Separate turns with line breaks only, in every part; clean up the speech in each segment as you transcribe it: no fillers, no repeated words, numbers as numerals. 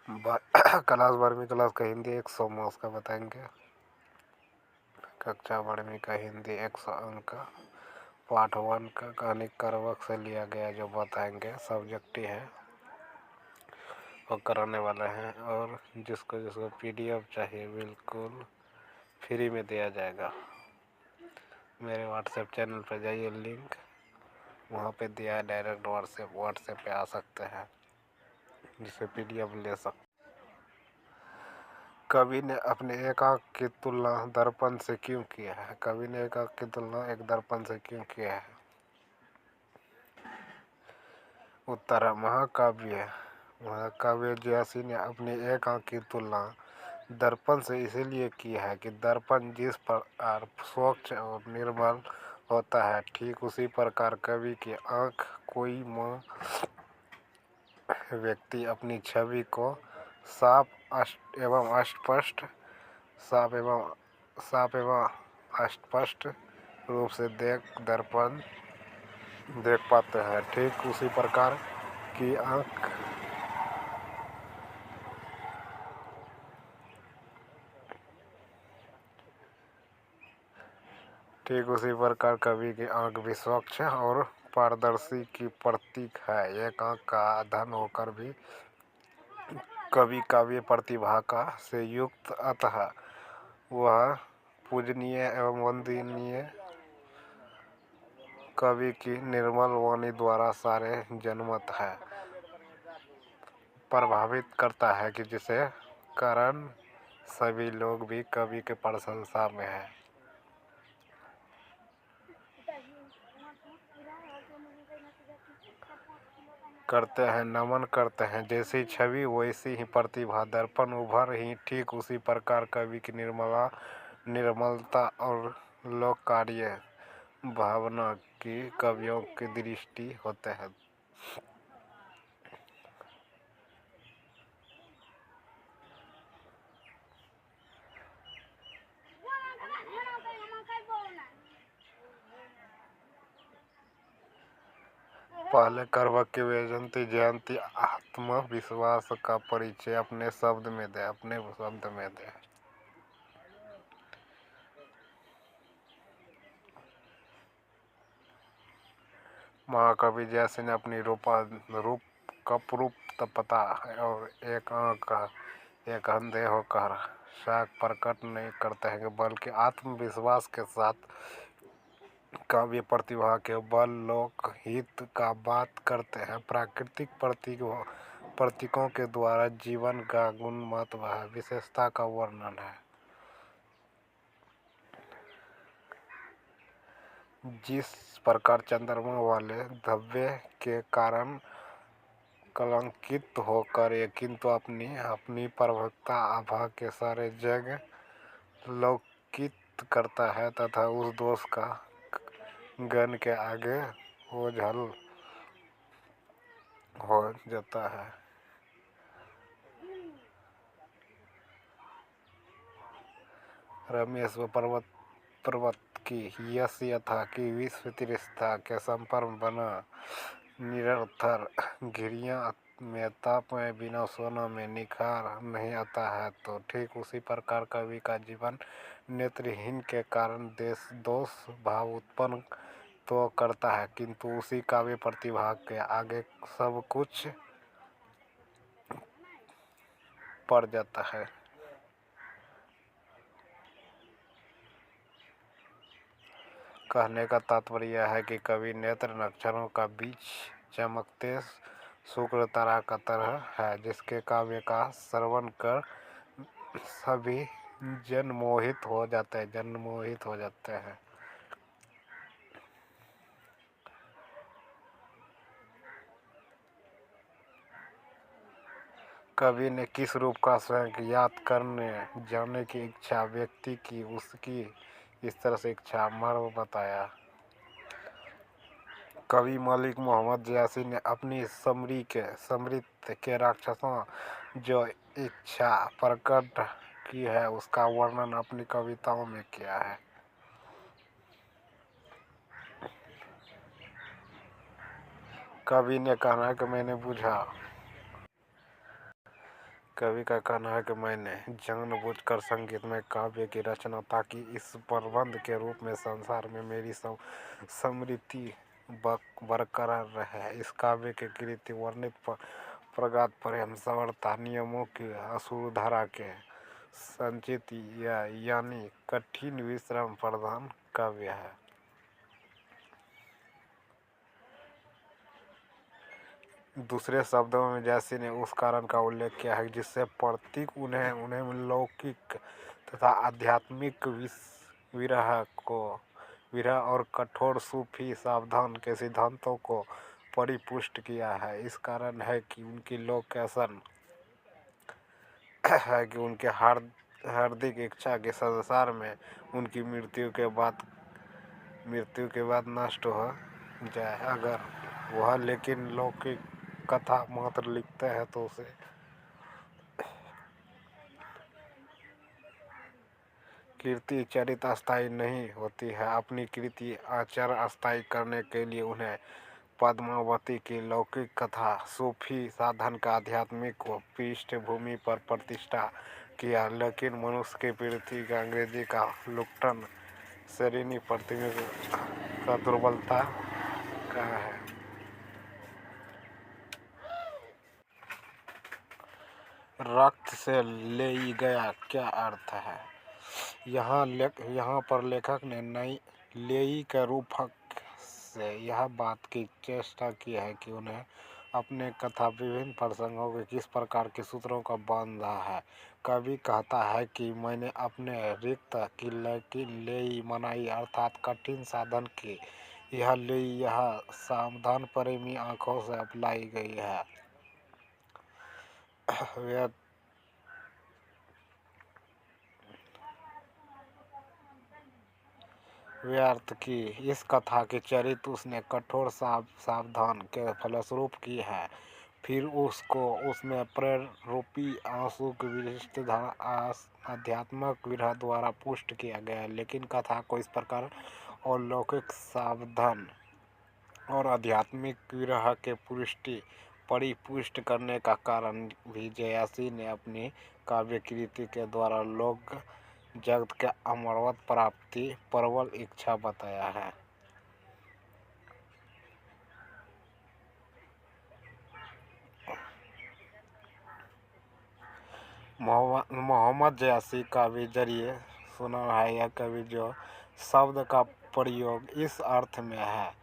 Class 12वीं class का Hindi 100 marks का बताएंगे। कक्षा 12वीं का हिंदी 100 अंक का। पार्ट 1 का कहानी करवक से लिया गया जो बताएंगे। सब्जेक्ट है और कराने वाले हैं, और जिसको जिसको PDF चाहिए बिल्कुल फ्री में दिया जाएगा। मेरे व्हाट्सएप चैनल पर जाइए, लिंक वहाँ पे दिया है, डायरेक्ट व्हाट्सएप पे आ सकते हैं, जिससे PDF ले सकते। कवि ने अपने एक आँख की तुलना दर्पण से क्यों किया है? कवि ने एक आँख की तुलना एक दर्पण से क्यों किया है? उत्तर है महाकाव्य जयासी ने अपनी एक आँख की तुलना दर्पण से इसीलिए की है कि दर्पण जिस प्रकार स्वच्छ और निर्मल होता है, ठीक उसी प्रकार कवि की आँख कोई व्यक्ति अपनी छवि को साफ एवं अस्पष्ट रूप से दर्पण देख पाते हैं। ठीक उसी प्रकार की आँख कवि की आँख भी स्वच्छ और पारदर्शी की प्रतीक है। एक आँख का धन होकर भी कवि काव्य प्रतिभा का से युक्त, अतः वह पूजनीय एवं वंदनीय। कवि की निर्मल वाणी द्वारा सारे जनमत है प्रभावित करता है कि जिसे कारण सभी लोग भी कवि के प्रशंसा में है करते हैं, नमन करते हैं। जैसी छवि वैसी ही प्रतिभा, दर्पण उभर ही ठीक उसी प्रकार कवि की निर्मलता और लोक कार्य भावना की कवियों की दृष्टि होते हैं। पहले करवक की जयंती आत्मविश्वास का परिचय अपने शब्द में दे। महाकवि जयसी ने अपनी रूपकता और एक आँख का एक अंधे होकर शाक प्रकट नहीं करते हैं, बल्कि आत्मविश्वास के साथ काव्य प्रतिभा के बल लोकहित का बात करते हैं। प्राकृतिक प्रतीकों के द्वारा जीवन का गुण, महत्व, विशेषता का वर्णन है। जिस प्रकार चंद्रमा वाले धब्बे के कारण कलंकित होकर ये किंतु अपनी प्रभुता आभा के सारे जग लौकित करता है, तथा उस दोष का गण के आगे ओझल हो जाता है। रमेश व पर्वत की यश यथा कि विश्व तिरस्ता के संपर्क बना निरंतर घिरियां में ताप में बिना सोना में निखार नहीं आता है, तो ठीक उसी प्रकार कवि का जीवन नेत्रहीन के कारण दोष भाव उत्पन्न तो करता है, किंतु उसी काव्य प्रतिभा के आगे सब कुछ पड़ जाता है। कहने का तात्पर्य यह है कि कवि नेत्र नक्षत्रों का बीच चमकते शुक्र तारा का तरह है, जिसके काव्य का श्रवण कर सभी जनमोहित हो जाते हैं। कवि ने किस रूप का स्वयं याद करने जाने की इच्छा व्यक्ति की, उसकी इस तरह से इच्छा मर्म बताया। कवि मलिक मोहम्मद जयासी ने अपनी समृद्ध के राक्षसों जो इच्छा प्रकट की है, उसका वर्णन अपनी कविताओं में किया है। कवि ने कहा कि मैंने बूझा कवि का कहना है कि मैंने जानबूझकर संगीत में काव्य की रचना ताकि इस प्रबंध के रूप में संसार में मेरी स्मृति बरकरार रहे। इस काव्य की कृति वर्णित प्रगाढ़ प्रेम सवरता नियमों की असुरधारा के संचित यानी कठिन विश्राम प्रधान काव्य है। दूसरे शब्दों में जैसी ने उस कारण का उल्लेख किया है जिससे प्रतीक उन्हें लौकिक तथा आध्यात्मिक विरह और कठोर सूफी सावधान के सिद्धांतों को परिपुष्ट किया है। इस कारण है कि उनकी लोकेशन है कि उनके हार्दिक इच्छा के संसार में उनकी मृत्यु के बाद नष्ट हो जाए। अगर वह लेकिन लौकिक कथा मात्र लिखते हैं तो उसे कृति चरित अस्थायी नहीं होती है। अपनी कृति आचार अस्थायी करने के लिए उन्हें पद्मावती की लौकिक कथा सूफी साधन का आध्यात्मिक को पृष्ठभूमि पर प्रतिष्ठा किया। लेकिन मनुष्य की पृथ्वी का अंग्रेजी का लुप्टन श्रेणी प्रतिनिधित्व का दुर्बलता का है। रक्त से ले गया क्या अर्थ है? यहाँ पर लेखक ने नई लेई के रूपक से यह बात की चेष्टा की है कि उन्हें अपने कथा विभिन्न प्रसंगों के किस प्रकार के सूत्रों का बांधा है। कवि कहता है कि मैंने अपने रिक्त की लेई मनाई अर्थात कठिन साधन की यह लेई यह सावधान प्रेमी आंखों से अपलाई गई है। व्यर्थ की इस कथा की चरित उसने कठोर सावधान के फलस्वरूप की है। फिर उसमें प्रेर रूपी आंसू की विशिष्ट आध्यात्मिक विरह द्वारा पुष्ट किया गया। लेकिन कथा को इस प्रकार अलौकिक सावधान और आध्यात्मिक विरह के परिपुष्ट करने का कारण भी जयासी ने अपनी काव्य कृति के द्वारा लोक जगत के अमरत्व प्राप्ति प्रबल इच्छा बताया है। मोहम्मद जयासी का भी जरिए सुना है यह कवि जो शब्द का प्रयोग इस अर्थ में है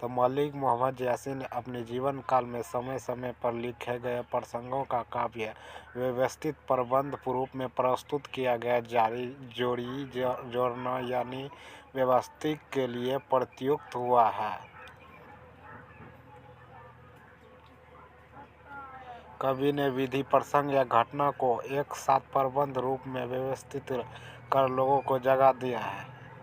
तो मलिक मोहम्मद जयासी ने अपने जीवन काल में समय समय पर लिखे गए प्रसंगों का काव्य व्यवस्थित प्रबंध रूप में प्रस्तुत किया गया जोड़ना यानी व्यवस्थित के लिए प्रयुक्त हुआ है। कवि ने विधि प्रसंग या घटना को एक साथ प्रबंध रूप में व्यवस्थित कर लोगों को जगा दिया है।